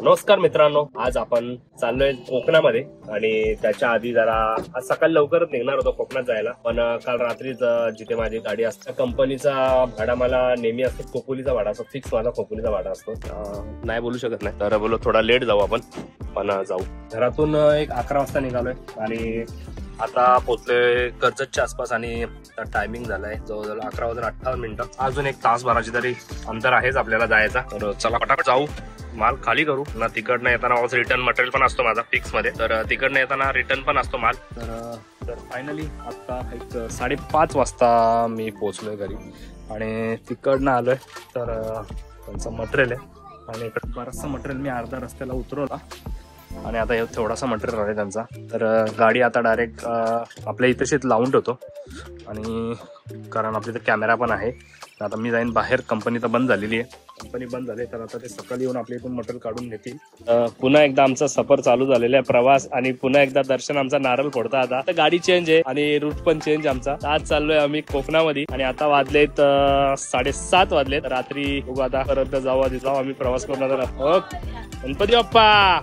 नमस्कार मित्रांनो, आज आपण चाललोय कोकणामध्ये आणि त्याच्या आधी जरा आज सकाळी लवकरच निघणार होतो कोकणात जायला, पण काल रात्रीच जिथे माझी गाडी असते कंपनीचा भाडा मला नेहमी असतो, खोपोलीचा भाडा असतो, फिक्स माझा खोपोलीचा भाडा असतो, नाही बोलू शकत नाही, तर बोलो थोडा लेट जाऊ आपण, पण जाऊ. घरातून एक 11 वाजता निघालोय आणि आता पोहोचलोय कर्जतच्या आसपास आणि टायमिंग झालाय जवळजवळ 11:58. अजून एक तासभराची तरी अंतर आहेच आपल्याला जायचा, तर चला पटापट जाऊ, माल खाली करू ना. तिकडनं येताना रिटर्न मटेरियल पण असतो माझा फिक्स मध्ये, तर तिकडनं येताना रिटर्न पण असतो माल. तर फायनली आता एक 5:30 वाजता मी पोहोचलोय घरी आणि तिकडनं आलोय. तर त्यांचं मटेरियल आहे आणि इकडे बरंचसं मटेरियल मी अर्धा रस्त्याला उतरवला आणि आता थोडासा मटेरियल आहे त्यांचा. तर गाडी आता डायरेक्ट आपल्या इथे लावून ठेवतो आणि कारण आपल्या इथे कॅमेरा पण आहे. आता मी जाईन बाहेर, कंपनी तर बंद झालेली आहे, कंपनी बंद झाली, तर आता ते सकाळी येऊन आपल्या इथून मटेरियल काढून घेतील. पुन्हा एकदा आमचा सफर चालू झालेला आहे, प्रवास, आणि पुन्हा एकदा दर्शन आमचा नारळ फोडता. आता गाडी चेंज आहे आणि रूट पण चेंज आमचा. आज चाललोय आम्ही कोकणामध्ये आणि आता वाजलेत 7:30 वाजलेत रात्री. बघू आता परत जाऊ आम्ही प्रवास करून. आता गणपती बाप्पा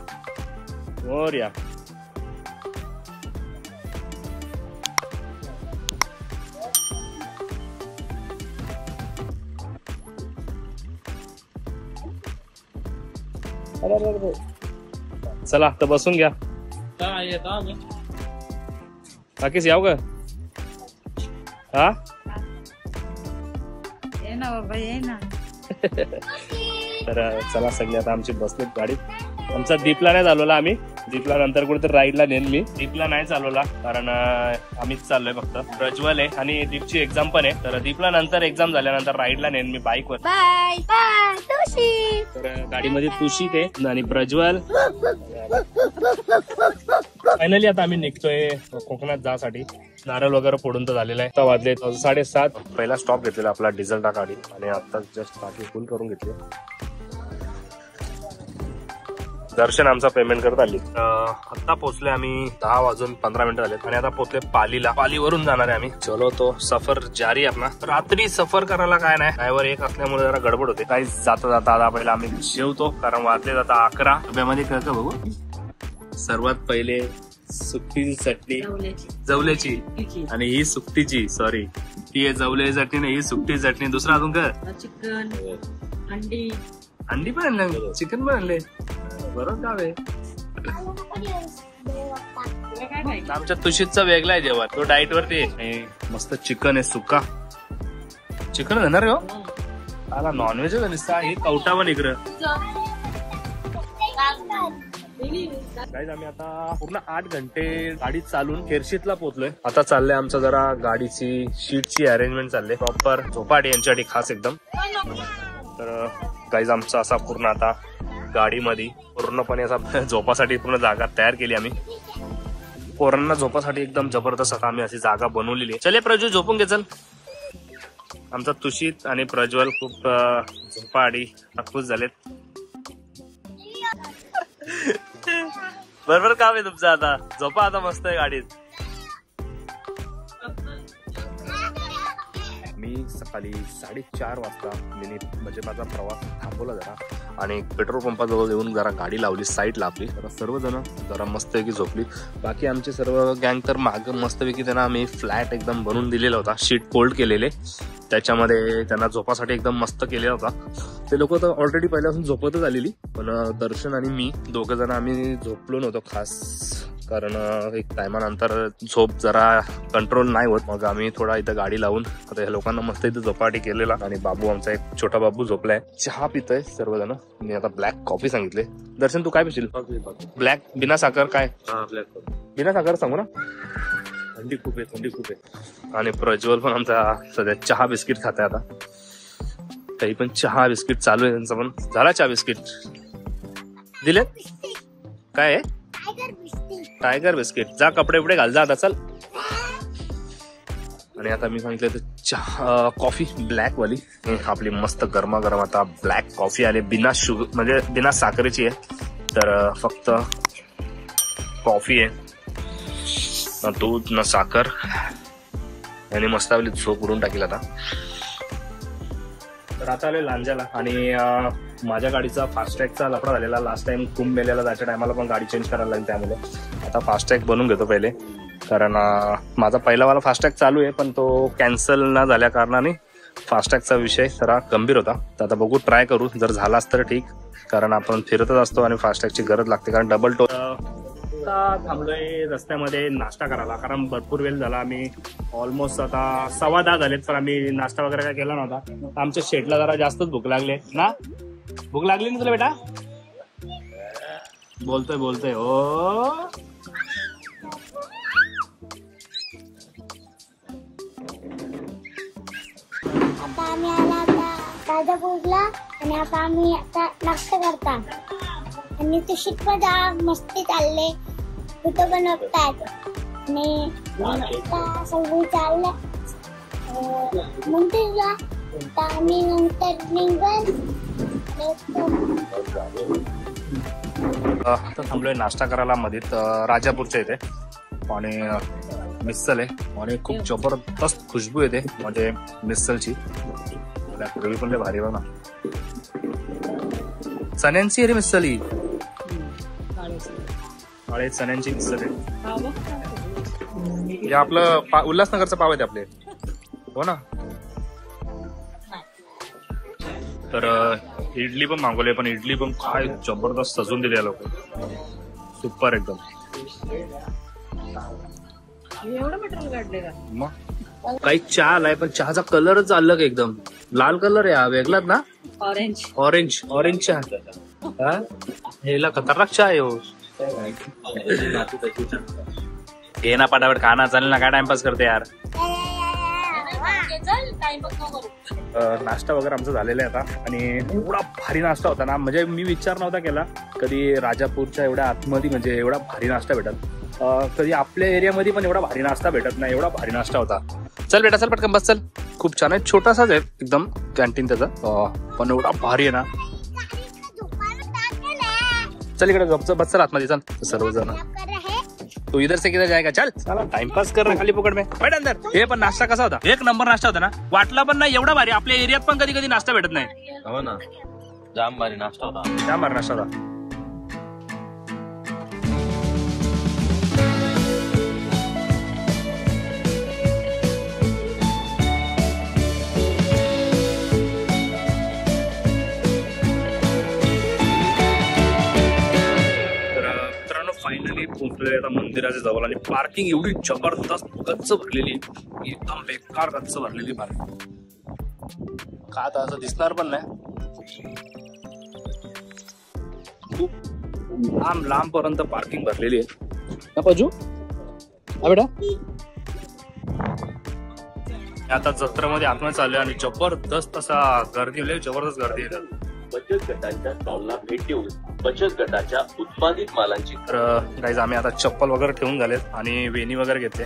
मोरया. चला तर बसून घ्या. बाकीच याव का? हा ये ना बाबा, ये ना. तर चला सगळे आता आमची बसलेत गाडीत. आमचा दीपला नाही चालवला, आम्ही दीपला नंतर कुठेतरी राईडला नेन. मी दीपला नाही चालवला कारण आम्हीच चाललोय फक्त. प्रज्वल आहे आणि दीपची एक्झाम पण आहे, तर दीपला नंतर एक्झाम झाल्यानंतर राईडला नेन मी बाईकवर. बाय बाय तुशी. तर गाडीमध्ये तुशी ते आणि प्रज्वल. फायनली आता आम्ही निघतोय कोकणात जासाठी. नारळ वगैरे फोडून तर झालेला आहे. आता वाजले 7:30. पहिला स्टॉप घेतलेला आपला डिझेल टाकाडी आणि आता जस्ट टाकी फुल करून घेतली. दर्शन आमचा पेमेंट करत आली. आता पोहोचले आम्ही 10:15 झाले आणि आता पोहोचले पालीला. पालीवरून जाणार आहे आम्ही. चलो तो सफर जारी आपला. रात्री सफर करायला काय नाही, ड्रायव्हर एक असल्यामुळे जरा गडबड होते. काही जाता जाता आता पहिला आम्ही जेवतो कारण वाजले जाता 11. डब्यामध्ये कळतं बघू. सर्वात पहिले सुकटीची चटणी, जवल्याची, आणि ही सुकटीची, सॉरी ती आहे जवल्याची चटणी नाही, ही सुकटी चटणी. दुसरा अजून काय? चिकन, अंडी. अंडी पण आणले, चिकन पण आणले. बरोबर गाव आहे. आमच्या तुशीतचा वेगळा आहे जेवण, तो डाएट वरती. मस्त चिकन आहे, सुका चिकन घेणार आहे हो. आला नॉनव्हेज निसता. हे कवटा पण इकडं. आम्ही आता पूर्ण 8 घंटे गाडी चालून खेरशीतला पोहोचलोय. आता चाललंय आमचं जरा गाडीची शीटची अरेंजमेंट चालले प्रॉपर. झोपाटी यांच्यासाठी खास एकदम. तर गाईज आमचा असा पूर्ण आता गाडीमध्ये पूर्णपणे असा झोपासाठी पूर्ण जागा तयार केली आम्ही. पोरांना झोपासाठी एकदम जबरदस्त आता आम्ही अशी जागा बनवलेली आहे. चले प्रज्वल झोपून घे चल. आमचा तुषित आणि प्रज्वल खूप झोपाडी खुश झालेत. बरोबर काम आहे तुमचं. आता झोपा आता मस्त आहे गाडीत. मी सकाळी 4:30 वाजता म्हणजे माझा प्रवास थांबवला जरा आणि पेट्रोल पंपाजवळ येऊन जरा गाडी लावली साईडला आपली. तर सर्वजण जरा मस्तपैकी झोपली. बाकी आमचे सर्व गँग तर मागं मस्तपैकी त्यांना आम्ही फ्लॅट एकदम बनवून दिलेला होता, शीट फोल्ड केलेले, त्याच्यामध्ये त्यांना झोपासाठी एकदम मस्त केलेला होता. ते लोक तर ऑलरेडी पहिल्यापासून झोपतच आलेली, पण दर्शन आणि मी दोघं जण आम्ही झोपलो नव्हतो खास, कारण एक टायमानंतर झोप जरा कंट्रोल नाही होत. मग आम्ही थोडा इथं गाडी लावून आता ह्या लोकांना मस्त इथं झोपाटी केलेला. आणि बाबू आमचा एक छोटा बाबू झोपलाय. चहा पितोय सर्वजण. मी आता ब्लॅक कॉफी सांगितले. दर्शन तू काय पिशील? ब्लॅक बिना साखर. काय ब्लॅक बिना साखर सांगू ना. थंडी खूप आहे, थंडी खूप आहे. आणि प्रज्वल पण आमचा सध्या चहा बिस्किट खाताय आता. काही पण चहा बिस्किट चालू आहे त्यांचं पण. झाला चहा बिस्किट दिले. काय आहे? Tiger biscuit. जा कपडे बिपडे घाल जा आता चल. आणि आता मी सांगितलं चहा कॉफी ब्लॅक वाली आपली मस्त गरमागरम आता ब्लॅक कॉफी आली. बिना शुगर म्हणजे बिना साखरेची आहे. तर फक्त कॉफी आहे, ना दूध ना साखर. आणि मस्त आपली झोप उडून टाकेल आता. तर आता आलोय लांजाला आणि माझ्या गाडीचा फास्टॅगचा लफडा झालेला. लास्ट टाइम कुंभमेल्याला जायच्या टायमाला पण गाडी चेंज करायला लागली, त्यामुळे आता फास्टॅग बनवून घेतो पहिले. कारण माझा पहिलावाला फास्टॅग चालू आहे, पण तो कॅन्सल न झाल्या कारणाने फास्टॅगचा विषय जरा गंभीर होता. तर आता बघू, ट्राय करू, जर झालाच तर ठीक, कारण आपण फिरतच असतो आणि फास्टॅगची गरज लागते. कारण डबल टोल थांबलोय रस्त्यामध्ये नाश्ता करायला, कारण भरपूर वेळ झाला. आम्ही ऑलमोस्ट आता 10:15 झालेत, पण आम्ही नाश्ता वगैरे काय केला नव्हता. आमच्या शेटला जरा जास्तच भूक लागली ना. भूक लागली ना तुला बेटा? बोलतोय हो. आता आम्ही आला राजापूरला आणि आता आम्ही नाश्ता करता आणि ते शिकवता मस्ती चालले, कुठं बनवतात आणि सगळी चाललं मंदिरला. तर आम्ही नंतर निघाल. आता थांबलोय नाश्ता करायला मध्ये राजापूरच्या इथे, आणि मिसल आहे आणि खूप जबरदस्त खुशबू येते म्हणजे मिसलची. ग्रेव्ही पण लय भारी बघ ना. चण्यांची अरे मिसल ही, काळे चण्यांची मिसल आहे. हे आपलं उल्हासनगरचं पाव आहे आपले, हो ना. तर इडली पण मागवली, पण इडली पण काय जबरदस्त सजून दिली लोक, सुपर एकदम. मग काही चहा आलाय, पण चहाचा कलरच अलग एकदम, लाल कलर आहे हा, वेगळाच ना. ऑरेंज चहा. हेला खतरनाक चहा आहे हो. घे ना पटापट, खाना चालेल ना, काय टाइमपास करते यार. नाश्ता वगैरे आमचा झालेला आहे आता, आणि एवढा भारी नाश्ता होता ना, म्हणजे मी विचार नव्हता केला कधी राजापूरच्या एवढ्या आतमध्ये म्हणजे एवढा भारी नाश्ता भेटत. कधी आपल्या एरियामध्ये पण एवढा भारी नाश्ता भेटत नाही, एवढा भारी नाश्ता होता. चल बेटा, चल पटकन बस, चल. खूप छान आहे, छोटासाच आहे एकदम कॅन्टीन त्याचा, पण एवढा भारी आहे ना. चल इकडे गपच बस, चल आतमध्ये चल सर्वजण. तू इधर से किधर जाएगा, चल. चला टाइमपास कर खाली फुकट में, बैठ अंदर. हे पण नाश्ता कसा होता, एक नंबर नाश्ता होता ना. वाटला पण नाही एवढा भारी, आपल्या एरियात पण कधी कधी नाश्ता भेटत नाही. हो ना, जाम भारी नाश्ता होता, जाम भारी नाश्ता होता. फायनली पोहोचलोय आता मंदिराच्या जवळ, आणि पार्किंग एवढी जबरदस्त गच्च भरलेली, एकदम बेकार गच्च भरलेली पार्किंग. का आता असं दिसणार पण नाही, खूप लांब पर्यंत पार्किंग भरलेली आहे ना. बाजू बेटा, आता जत्रेमध्ये आतमध्ये चाललोय आणि जबरदस्त असा गर्दी, जबरदस्त गर्दी आहे. बचत गटांच्या स्टॉलला भेट देऊन बचत गटाच्या उत्पादित मालांची. तर गाईज आम्ही आता चप्पल वगैरे ठेवून झालेत आणि वेणी वगैरे घेतले,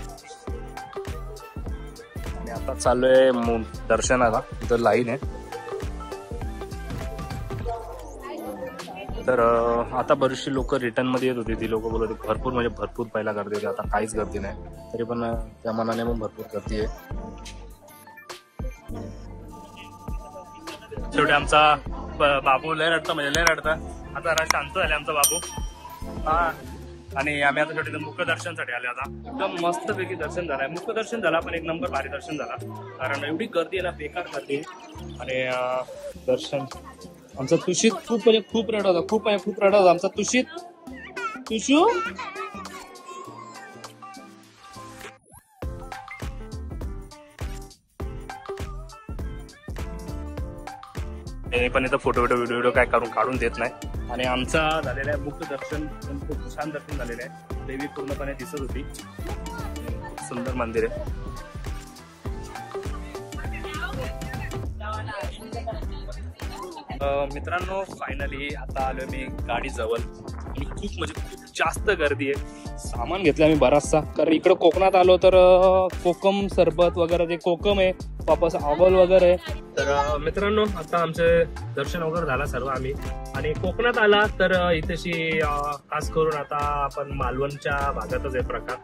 आणि आता चाललोय दर्शनाला. इथं लाईन आहे. तर आता बरीचशी लोक रिटर्न मध्ये येत होती, ती लोक बोलत होती भरपूर म्हणजे भरपूर पहिला गर्दी होती, आता काहीच गर्दी नाही. तरी पण त्या मनाने पण भरपूर गर्दी आहे. शेवटी आमचा बाबू लय रडता, म्हणजे लय रडता. आता शांत झाले आमचा बाबू. आणि आम्ही आता शेवटी मुख्य दर्शनसाठी आले. आता एकदम मस्तपैकी दर्शन झालंय, मुख्य दर्शन झाला, पण एक नंबर भारी दर्शन झाला, कारण एवढी गर्दी आहे ना, बेकार गर्दी. आणि दर्शन आमचा तुषित खूप म्हणजे खूप रडत होता, खूप रडत होता आमचा तुषित. तुषू पण इथं फोटो व्हिडिओ काय काढून देत नाही. आणि आमचा झालेला आहे मुख्य दर्शन, खूप छान दर्शन झालेलं आहे. देवी पूर्णपणे दिसत होती, खूप सुंदर मंदिर आहे. मित्रांनो, फायनली आता आलोय मी गाडी जवळ, आणि खूप म्हणजे खूप जास्त गर्दी आहे. सामान घेतलं आम्ही बराचसा, कारण इकडं कोकणात आलो तर कोकम सरबत वगैरे, जे कोकम आहे वापस आगोल वगैरे. तर मित्रांनो, आता आमचे दर्शन वगैरे झाला सर्व आम्ही, आणि कोकणात आला तर इथेशी खास करून आता आपण मालवणच्या भागातच आहे प्रकार,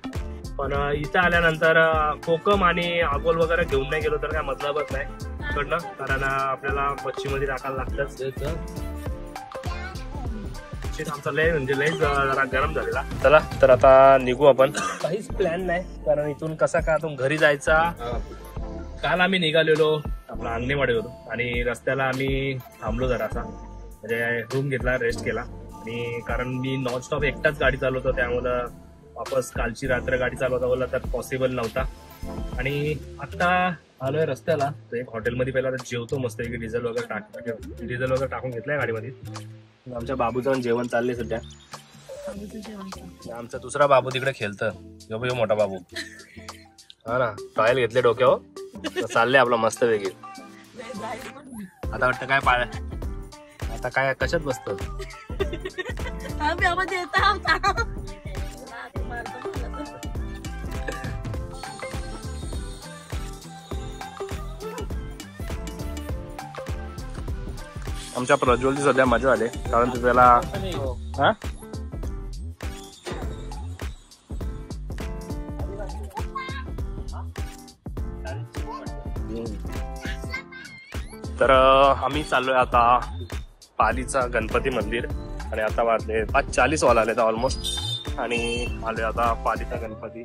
पण इथं आल्यानंतर कोकम आणि आगोल वगैरे घेऊन नाही गेलो तर काय मतलबच नाही इकडनं, कारण आपल्याला मच्छीमध्ये टाकायला लागतंच. बक्षीस आमचा लय म्हणजे लय जरा गरम झालेला. चला तर आता निघू आपण. काहीच प्लॅन नाही कारण इथून कसा का तुम घरी जायचा. काल आम्ही निघालेलो आपला अंगणेवाडीवरून आणि रस्त्याला आम्ही थांबलो जरासा म्हणजे रूम घेतला रेस्ट केला आणि कारण मी नॉनस्टॉप एकटाच गाडी चालवतो त्यामुळं वापस कालची रात्र गाडी चालवता बोलला तर पॉसिबल नव्हता. आणि आता आलोय रस्त्याला तर एक हॉटेलमध्ये पहिला जेवतो मस्त की डिझेल वगैरे टाकून घेतलंय गाडीमध्ये. आमच्या बाबूचं जेवण चाललंय सध्या. आमचा दुसरा बाबू तिकडे खेळतं यो मोठा बाबू हा ना टॉयल घेतले डोक्यावर चाललंय आपला मस्त वेगळी. आता वाटतं काय पाळ आता काय कशात बसतो. आमच्या प्रज्वलची सध्या मजा आली कारण त्याला हा तर आम्ही चाललोय आता पालीचा गणपती मंदिर आणि आता वाजले 5:40 वाजले ऑलमोस्ट आणि आलोय आता पालीचा गणपती.